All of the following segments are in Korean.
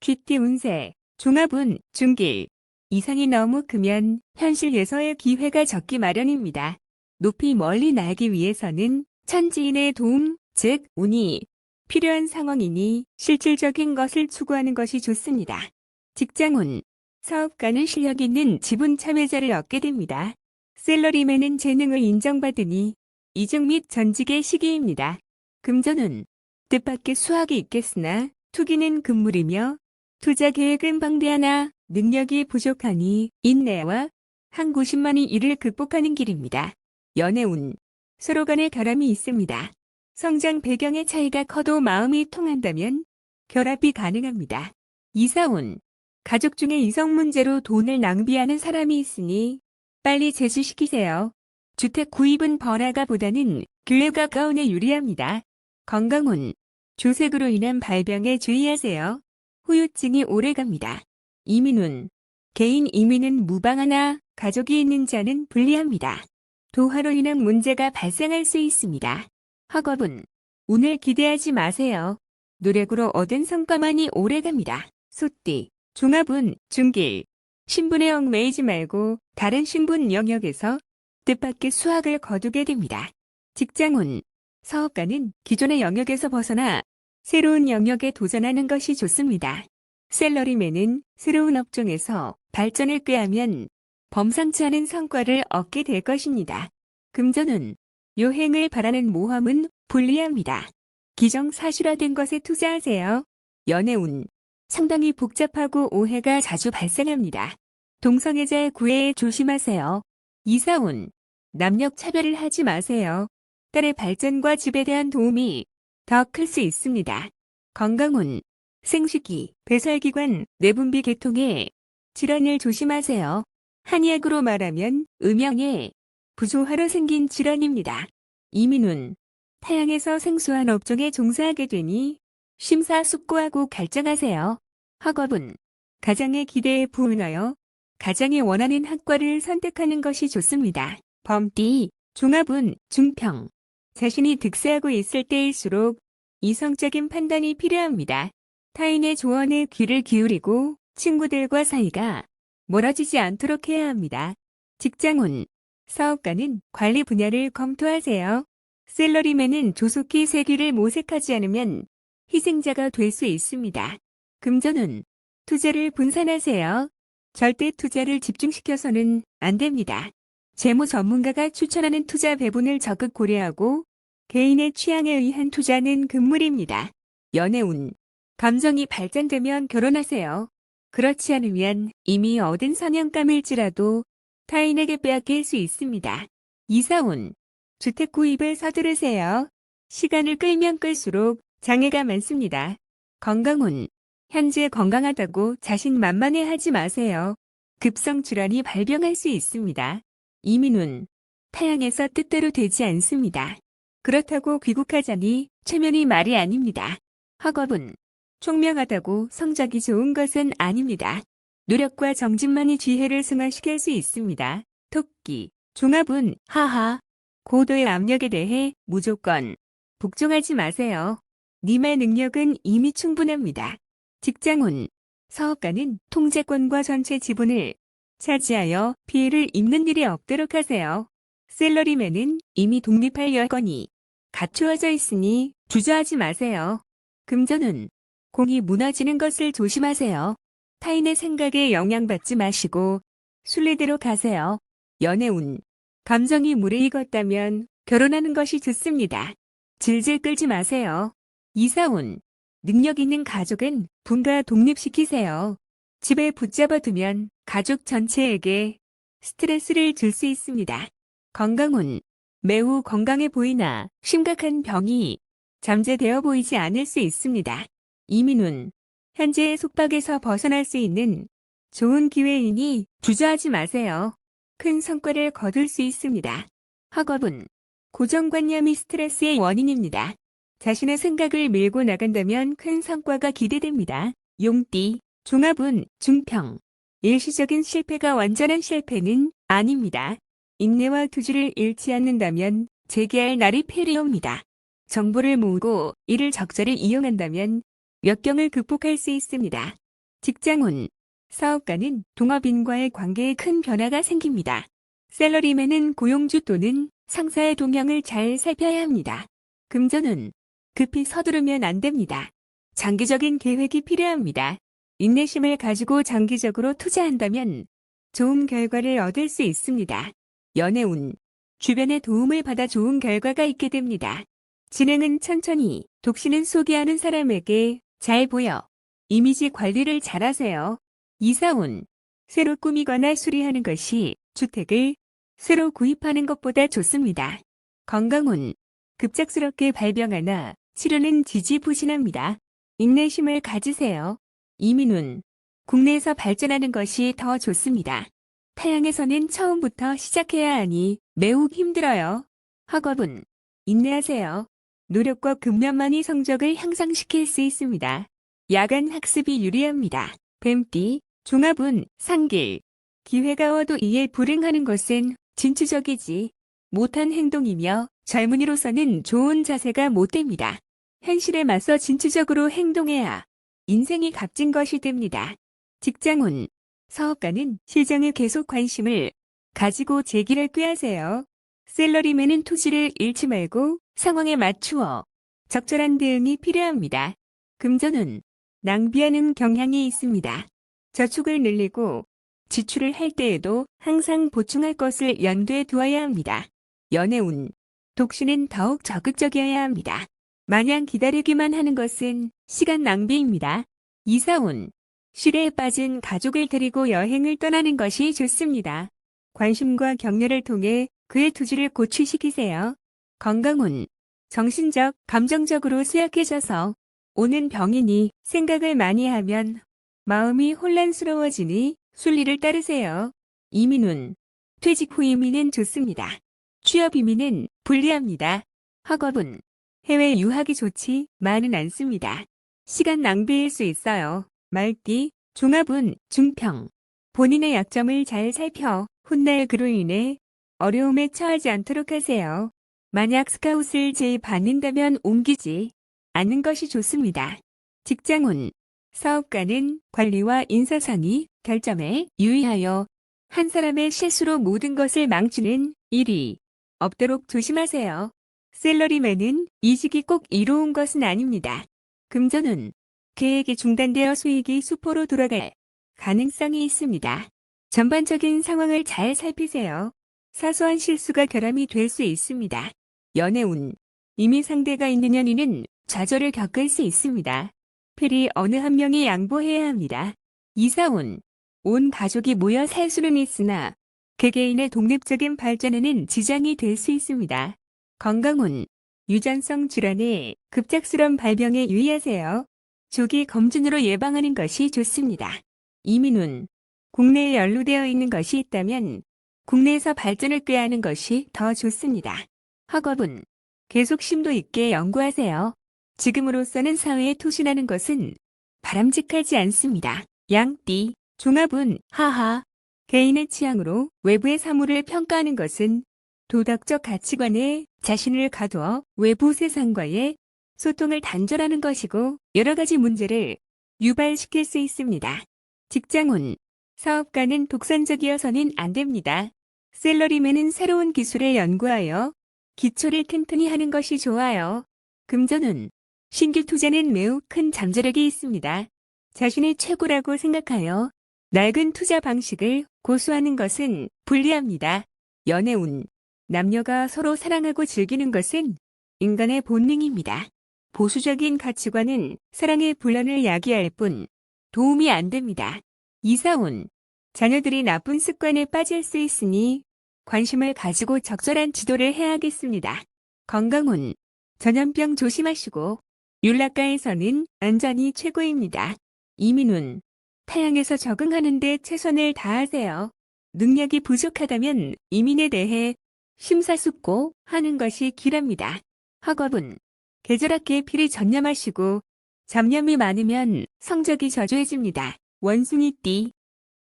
쥐띠 운세, 종합운, 중길. 이상이 너무 크면 현실 예서의 기회가 적기 마련입니다. 높이 멀리 날기 위해서는 천지인의 도움, 즉 운이 필요한 상황이니 실질적인 것을 추구하는 것이 좋습니다. 직장운, 사업가는 실력 있는 지분 참여자를 얻게 됩니다. 셀러리맨은 재능을 인정받으니 이직 및 전직의 시기입니다. 금전운, 뜻밖의 수확이 있겠으나 투기는 금물이며 투자 계획은 방대하나 능력이 부족하니 인내와 항구심만이 이를 극복하는 길입니다. 연애운, 서로 간의 결함이 있습니다. 성장 배경의 차이가 커도 마음이 통한다면 결합이 가능합니다. 이사운, 가족 중에 이성 문제로 돈을 낭비하는 사람이 있으니 빨리 제지시키세요. 주택 구입은 번화가보다는 교외 가까운에 유리합니다. 건강운, 조색으로 인한 발병에 주의하세요. 후유증이 오래갑니다. 이민운, 개인 이민은 무방하나 가족이 있는 자는 불리합니다. 도화로 인한 문제가 발생할 수 있습니다. 학업운, 운을 기대하지 마세요. 노력으로 얻은 성과만이 오래갑니다. 소띠, 종합운, 중길. 신분에 얽매이지 말고 다른 신분 영역에서 뜻밖의 수확을 거두게 됩니다. 직장운, 사업가는 기존의 영역에서 벗어나 새로운 영역에 도전하는 것이 좋습니다. 셀러리맨은 새로운 업종에서 발전을 꾀하면 범상치 않은 성과를 얻게 될 것입니다. 금전운, 여행을 바라는 모험은 불리합니다. 기정사실화된 것에 투자하세요. 연애운, 상당히 복잡하고 오해가 자주 발생합니다. 동성애자의 구애에 조심하세요. 이사운, 남녀 차별을 하지 마세요. 딸의 발전과 집에 대한 도움이 더 클 수 있습니다. 건강운, 생식기, 배설기관, 내분비 계통에 질환을 조심하세요. 한의학으로 말하면 음영에 부조화로 생긴 질환입니다. 이민운, 타향에서 생소한 업종에 종사하게 되니 심사숙고하고 결정하세요. 학업운, 가장의 기대에 부응하여 가장이 원하는 학과를 선택하는 것이 좋습니다. 범띠, 종합운, 중평. 자신이 득세하고 있을 때일수록 이성적인 판단이 필요합니다. 타인의 조언에 귀를 기울이고 친구들과 사이가 멀어지지 않도록 해야 합니다. 직장운, 사업가는 관리 분야를 검토하세요. 셀러리맨은 조속히 세기를 모색하지 않으면 희생자가 될 수 있습니다. 금전운, 투자를 분산하세요. 절대 투자를 집중시켜서는 안 됩니다. 재무 전문가가 추천하는 투자 배분을 적극 고려하고 개인의 취향에 의한 투자는 금물입니다. 연애운, 감정이 발전되면 결혼하세요. 그렇지 않으면 이미 얻은 사냥감일지라도 타인에게 빼앗길 수 있습니다. 이사운, 주택 구입을 서두르세요. 시간을 끌면 끌수록 장애가 많습니다. 건강운, 현재 건강하다고 자신만만해하지 마세요. 급성 질환이 발병할 수 있습니다. 이민운, 타향에서 뜻대로 되지 않습니다. 그렇다고 귀국하자니 체면이 말이 아닙니다. 학업운, 총명하다고 성적이 좋은 것은 아닙니다. 노력과 정진만이 지혜를 승화시킬 수 있습니다. 토끼, 종합운, 하하. 고도의 압력에 대해 무조건 복종하지 마세요. 님의 능력은 이미 충분합니다. 직장운, 사업가는 통제권과 전체 지분을 차지하여 피해를 입는 일이 없도록 하세요. 셀러리맨은 이미 독립할 여건이 갖추어져 있으니 주저하지 마세요. 금전운, 공이 무너지는 것을 조심하세요. 타인의 생각에 영향받지 마시고 순리대로 가세요. 연애운, 감정이 무르익었다면 결혼하는 것이 좋습니다. 질질 끌지 마세요. 이사운, 능력 있는 가족은 분가 독립시키세요. 집에 붙잡아두면 가족 전체에게 스트레스를 줄 수 있습니다. 건강운, 매우 건강해 보이나 심각한 병이 잠재되어 보이지 않을 수 있습니다. 이민운, 현재의 속박에서 벗어날 수 있는 좋은 기회이니 주저하지 마세요. 큰 성과를 거둘 수 있습니다. 학업운, 고정관념이 스트레스의 원인입니다. 자신의 생각을 밀고 나간다면 큰 성과가 기대됩니다. 용띠, 종합운, 중평. 일시적인 실패가 완전한 실패는 아닙니다. 인내와 투지를 잃지 않는다면 재개할 날이 필요합니다. 정보를 모으고 이를 적절히 이용한다면 역경을 극복할 수 있습니다. 직장운, 사업가는 동업인과의 관계에 큰 변화가 생깁니다. 샐러리맨은 고용주 또는 상사의 동향을 잘 살펴야 합니다. 금전운, 급히 서두르면 안 됩니다. 장기적인 계획이 필요합니다. 인내심을 가지고 장기적으로 투자한다면 좋은 결과를 얻을 수 있습니다. 연애운, 주변의 도움을 받아 좋은 결과가 있게 됩니다. 진행은 천천히, 독신은 소개하는 사람에게 잘 보여. 이미지 관리를 잘하세요. 이사운, 새로 꾸미거나 수리하는 것이 주택을 새로 구입하는 것보다 좋습니다. 건강운, 급작스럽게 발병하나 치료는 지지부진합니다. 인내심을 가지세요. 이민운, 국내에서 발전하는 것이 더 좋습니다. 타양에서는 처음부터 시작해야 하니 매우 힘들어요. 학업은 인내하세요. 노력과 근면만이 성적을 향상시킬 수 있습니다. 야간 학습이 유리합니다. 뱀띠, 종합운, 상길. 기회가 와도 이에 불응하는 것은 진취적이지 못한 행동이며 젊은이로서는 좋은 자세가 못 됩니다. 현실에 맞서 진취적으로 행동해야 인생이 값진 것이 됩니다. 직장운, 사업가는 실정에 계속 관심을 가지고 재기를 꾀하세요. 샐러리맨은 토지를 잃지 말고 상황에 맞추어 적절한 대응이 필요합니다. 금전운, 낭비하는 경향이 있습니다. 저축을 늘리고 지출을 할 때에도 항상 보충할 것을 염두에 두어야 합니다. 연애운, 독신은 더욱 적극적이어야 합니다. 마냥 기다리기만 하는 것은 시간 낭비입니다. 이사운, 시대에 빠진 가족을 데리고 여행을 떠나는 것이 좋습니다. 관심과 격려를 통해 그의 투지를 고취시키세요. 건강운, 정신적, 감정적으로 쇠약해져서 오는 병이니 생각을 많이 하면 마음이 혼란스러워지니 순리를 따르세요. 이민운, 퇴직 후 이민은 좋습니다. 취업 이민은 불리합니다. 학업은 해외 유학이 좋지만은 않습니다. 시간 낭비일 수 있어요. 말띠, 종합운, 중평. 본인의 약점을 잘 살펴 훗날 그로 인해 어려움에 처하지 않도록 하세요. 만약 스카웃을 제의받는다면 옮기지 않는 것이 좋습니다. 직장운, 사업가는 관리와 인사상의, 결점에 유의하여 한 사람의 실수로 모든 것을 망치는 일이 없도록 조심하세요. 샐러리맨은 이직이 꼭 이로운 것은 아닙니다. 금전운, 계획이 중단되어 수익이 수포로 돌아갈 가능성이 있습니다. 전반적인 상황을 잘 살피세요. 사소한 실수가 결함이 될 수 있습니다. 연애운, 이미 상대가 있는 연인은 좌절을 겪을 수 있습니다. 필히 어느 한 명이 양보해야 합니다. 이사운, 온 가족이 모여 살 수는 있으나 개개인의 독립적인 발전에는 지장이 될 수 있습니다. 건강운, 유전성 질환의 급작스러운 발병에 유의하세요. 조기 검진으로 예방하는 것이 좋습니다. 이민운, 국내에 연루되어 있는 것이 있다면 국내에서 발전을 꾀하는 것이 더 좋습니다. 학업은 계속 심도 있게 연구하세요. 지금으로서는 사회에 투신하는 것은 바람직하지 않습니다. 양띠, 종합운, 하하. 개인의 취향으로 외부의 사물을 평가하는 것은 도덕적 가치관에 자신을 가두어 외부 세상과의 소통을 단절하는 것이고 여러 가지 문제를 유발시킬 수 있습니다. 직장운, 사업가는 독선적이어서는 안 됩니다. 샐러리맨은 새로운 기술을 연구하여 기초를 튼튼히 하는 것이 좋아요. 금전운, 신규 투자는 매우 큰 잠재력이 있습니다. 자신이 최고라고 생각하여 낡은 투자 방식을 고수하는 것은 불리합니다. 연애운, 남녀가 서로 사랑하고 즐기는 것은 인간의 본능입니다. 보수적인 가치관은 사랑의 분란을 야기할 뿐 도움이 안 됩니다. 이사운, 자녀들이 나쁜 습관에 빠질 수 있으니 관심을 가지고 적절한 지도를 해야겠습니다. 건강운, 전염병 조심하시고 윤락가에서는 안전이 최고입니다. 이민운, 타양에서 적응하는 데 최선을 다하세요. 능력이 부족하다면 이민에 대해 심사숙고하는 것이 길합니다. 학업은 계절학기에 필히 전념하시고 잡념이 많으면 성적이 저조해집니다. 원숭이띠,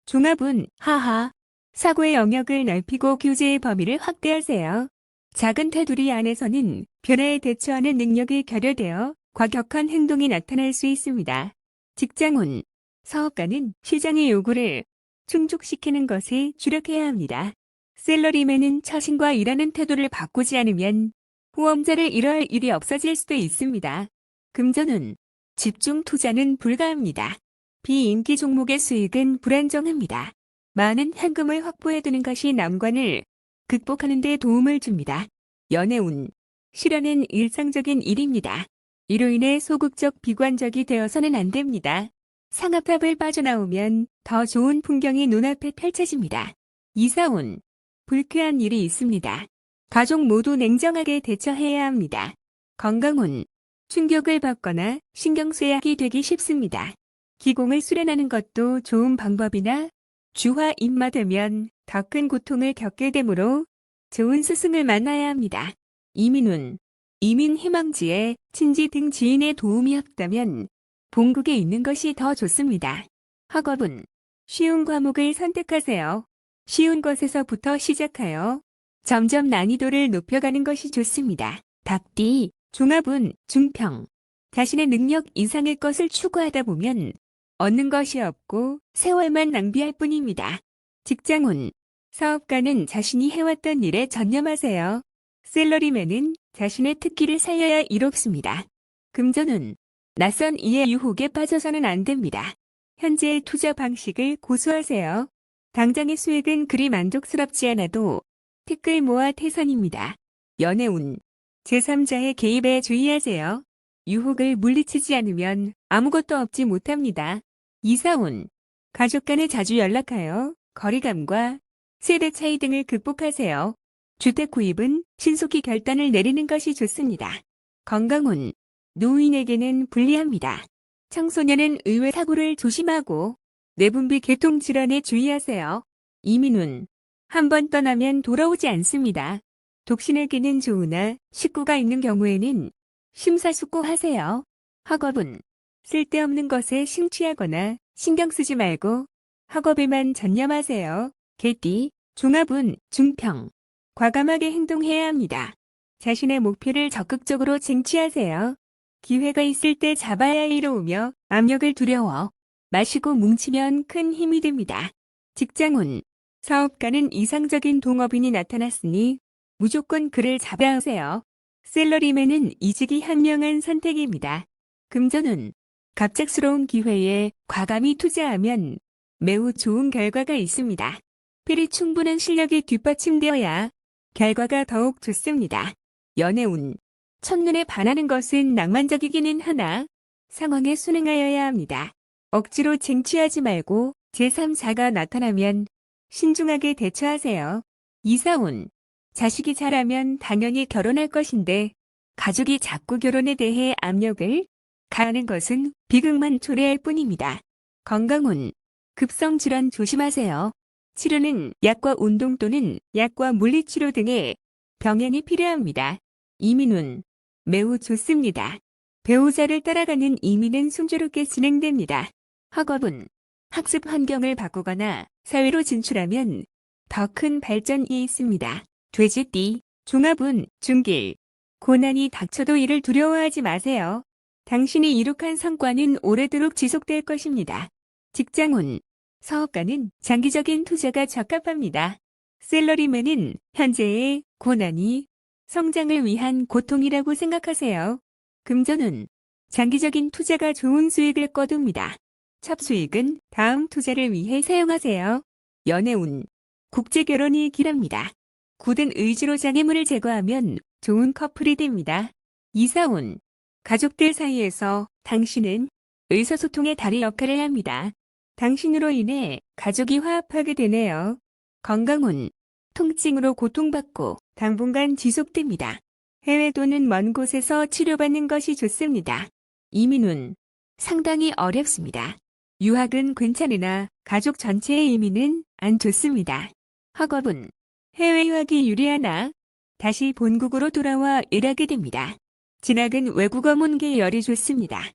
종합운, 하하. 사고의 영역을 넓히고 교제의 범위를 확대하세요. 작은 테두리 안에서는 변화에 대처하는 능력이 결여되어 과격한 행동이 나타날 수 있습니다. 직장운, 사업가는 시장의 요구를 충족시키는 것에 주력해야 합니다. 셀러리맨은 자신과 일하는 태도를 바꾸지 않으면 후원자를 잃어할 일이 없어질 수도 있습니다. 금전운, 집중 투자는 불가합니다. 비인기 종목의 수익은 불안정합니다. 많은 현금을 확보해두는 것이 난관을 극복하는 데 도움을 줍니다. 연애운, 실현은 일상적인 일입니다. 이로 인해 소극적 비관적이 되어서는 안 됩니다. 상아탑을 빠져나오면 더 좋은 풍경이 눈앞에 펼쳐집니다. 이사운, 불쾌한 일이 있습니다. 가족 모두 냉정하게 대처해야 합니다. 건강운, 충격을 받거나 신경쇠약이 되기 쉽습니다. 기공을 수련하는 것도 좋은 방법이나 주화 입마되면 더 큰 고통을 겪게 되므로 좋은 스승을 만나야 합니다. 이민운, 이민 희망지에 친지 등 지인의 도움이 없다면 본국에 있는 것이 더 좋습니다. 학업은 쉬운 과목을 선택하세요. 쉬운 것에서부터 시작하여 점점 난이도를 높여가는 것이 좋습니다. 답디, 종합운, 중평. 자신의 능력 이상의 것을 추구하다 보면 얻는 것이 없고 세월만 낭비할 뿐입니다. 직장운, 사업가는 자신이 해왔던 일에 전념하세요. 셀러리맨은 자신의 특기를 살려야 이롭습니다. 금전운, 낯선 이의 유혹에 빠져서는 안 됩니다. 현재의 투자 방식을 고수하세요. 당장의 수익은 그리 만족스럽지 않아도 티끌 모아 태산입니다. 연애운, 제3자의 개입에 주의하세요. 유혹을 물리치지 않으면 아무것도 얻지 못합니다. 이사운, 가족 간에 자주 연락하여 거리감과 세대 차이 등을 극복하세요. 주택 구입은 신속히 결단을 내리는 것이 좋습니다. 건강운, 노인에게는 불리합니다. 청소년은 의외 사고를 조심하고 내분비 계통 질환에 주의하세요. 이민운, 한번 떠나면 돌아오지 않습니다. 독신에게는 좋으나 식구가 있는 경우에는 심사숙고하세요. 학업은 쓸데없는 것에 심취하거나 신경 쓰지 말고 학업에만 전념하세요. 개띠, 종합운, 중평. 과감하게 행동해야 합니다. 자신의 목표를 적극적으로 쟁취하세요. 기회가 있을 때 잡아야 이로우며 압력을 두려워 마시고 뭉치면 큰 힘이 됩니다. 직장운, 사업가는 이상적인 동업인이 나타났으니 무조건 그를 잡아야 하세요. 셀러리맨은 이직이 현명한 선택입니다. 금전운, 갑작스러운 기회에 과감히 투자하면 매우 좋은 결과가 있습니다. 필히 충분한 실력이 뒷받침되어야 결과가 더욱 좋습니다. 연애운, 첫눈에 반하는 것은 낭만적이기는 하나 상황에 순응하여야 합니다. 억지로 쟁취하지 말고 제3자가 나타나면 신중하게 대처하세요. 이사운, 자식이 자라면 당연히 결혼할 것인데 가족이 자꾸 결혼에 대해 압력을 가하는 것은 비극만 초래할 뿐입니다. 건강운, 급성질환 조심하세요. 치료는 약과 운동 또는 약과 물리치료 등의 병행이 필요합니다. 이민운, 매우 좋습니다. 배우자를 따라가는 이민은 순조롭게 진행됩니다. 학업은 학습 환경을 바꾸거나 사회로 진출하면 더 큰 발전이 있습니다. 돼지띠, 종합운, 중길. 고난이 닥쳐도 이를 두려워하지 마세요. 당신이 이룩한 성과는 오래도록 지속될 것입니다. 직장운, 사업가는 장기적인 투자가 적합합니다. 셀러리맨은 현재의 고난이 성장을 위한 고통이라고 생각하세요. 금전운, 장기적인 투자가 좋은 수익을 거둡니다. 첩수익은 다음 투자를 위해 사용하세요. 연애운, 국제결혼이 길합니다. 굳은 의지로 장애물을 제거하면 좋은 커플이 됩니다. 이사운, 가족들 사이에서 당신은 의사소통의 다리 역할을 합니다. 당신으로 인해 가족이 화합하게 되네요. 건강운, 통증으로 고통받고 당분간 지속됩니다. 해외 또는 먼 곳에서 치료받는 것이 좋습니다. 이민운, 상당히 어렵습니다. 유학은 괜찮으나 가족 전체의 이민은 안 좋습니다. 학업은 해외 유학이 유리하나 다시 본국으로 돌아와 일하게 됩니다. 진학은 외국어 문계 열이 좋습니다.